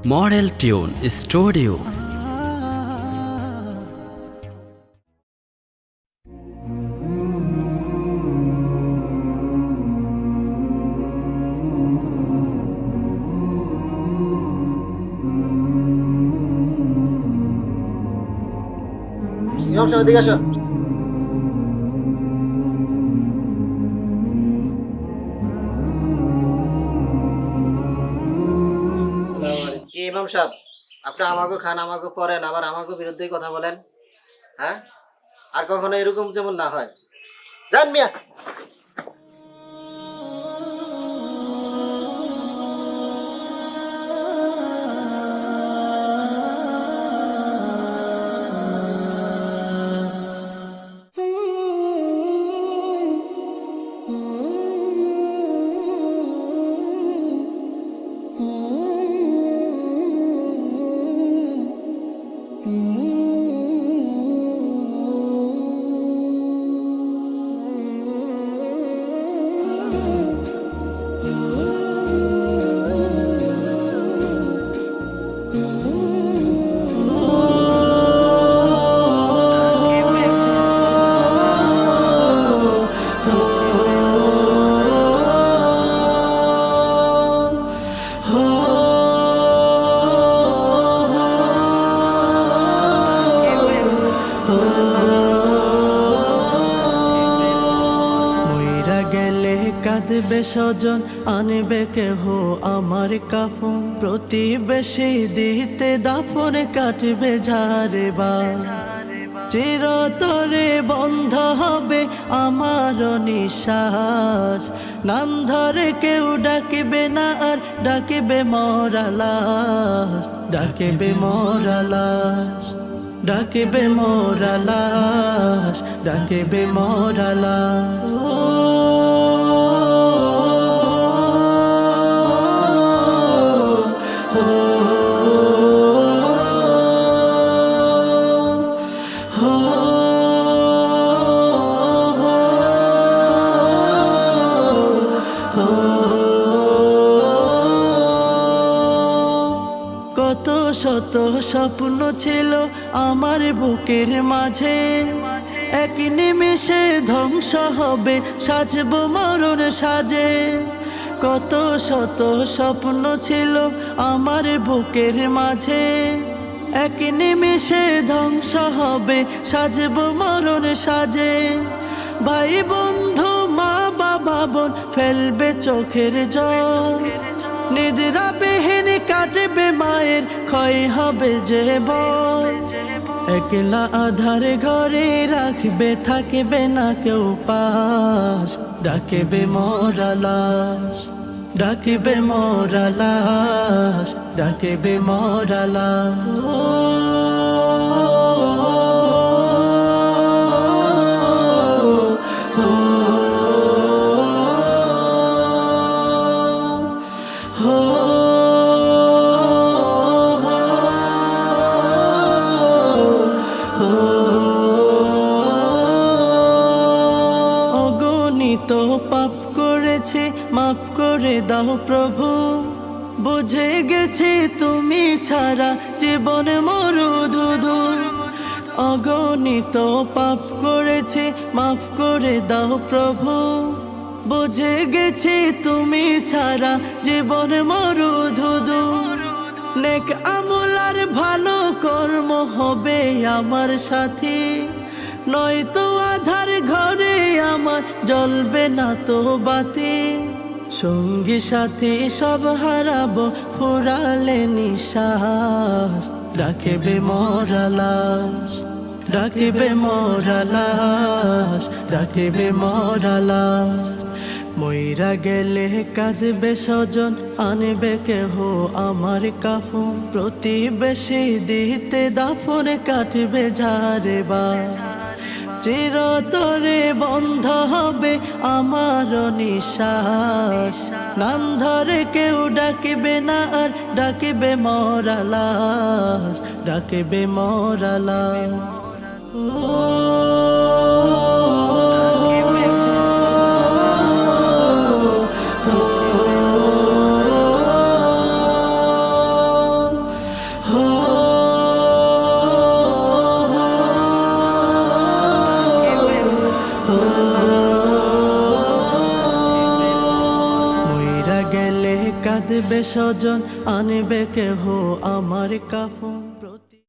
Model tune studio. ইমাম সাহেব এদিকে আসো। কি ইমাম সাহেব, আপনি আমাকে খান, আমাকে পড়েন, আবার আমাকে বিরুদ্ধেই কথা বলেন? হ্যাঁ, আর কখনো এরকম যেমন না হয়। যান মিয়া। কাঁদবে স্বজন, আনবে কেহ আমার কাফন, প্রতিবেশী দিতে দাফন, কাটবে ঝাড়ে বা চিরতরে বন্ধ হবে আমার নিঃশ্বাস। নাম ধরে কেউ ডাকিবে না আর, ডাকিবে মরা লাশ, ডাকিবে মরা লাশ, ডাকিবে মরা লাশ, ডাকিবে মরা লাশ। কত শত স্বপ্ন ছিল আমার বুকের মাঝে, এক নিমেষে ধ্বংস হবে, সাজবো মরণ সাজে। কত শত স্বপ্ন ছিল আমার বুকের মাঝে, এক নিমেষে ধ্বংস হবে, সাজবো মরণ সাজে। ভাই বন্ধু মা বাবা বোন ফেলবে চোখের জল, নিদ্রাবিহীন কাটবে মায়ের, ক্ষয় হবে যে বল। একলা আধার ঘরে রাখবে, থাকবে না কেউ পাশ, ডাকবে মরা লাশ, ডাকবে মরা লাশ, ডাকবে মরা লাশ। অগণিত পাপ করেছি, মাফ করে দাও প্রভু, বুঝে গেছি তুমি ছাড়া জীবন মরুধুধু। অগণিত পাপ করেছি, মাফ করে দাও প্রভু, বুঝে গেছি তুমি ছাড়া জীবন মরুধুধু। নেক আমল আর ভালো কর্ম হবে আমার সাথী, নয়তো আধার ঘরে আমার জ্বলবে না তো বাতি। সঙ্গী সাথী সব হারাবো, ফুরালে নিঃশ্বাস, ডাকবে মরা লাশ, ডাকবে মরা লাশ, ডাকবে মরা লাশ। মইরা গেলে কাঁদবে স্বজন, আনবে কেহ আমার কাফন, প্রতিবেশী দিতে দাফন, কাটবে ঝাড়ে বা চিরতরে বন্ধ হবে আমার নিঃশ্বাস। নাম ধরে কেউ ডাকিবে না আর, ডাকিবে মরা লাশ, ডাকিবে মরা লাশ। কাঁদবে স্বজন, আনবে কেহ আমার কাফন।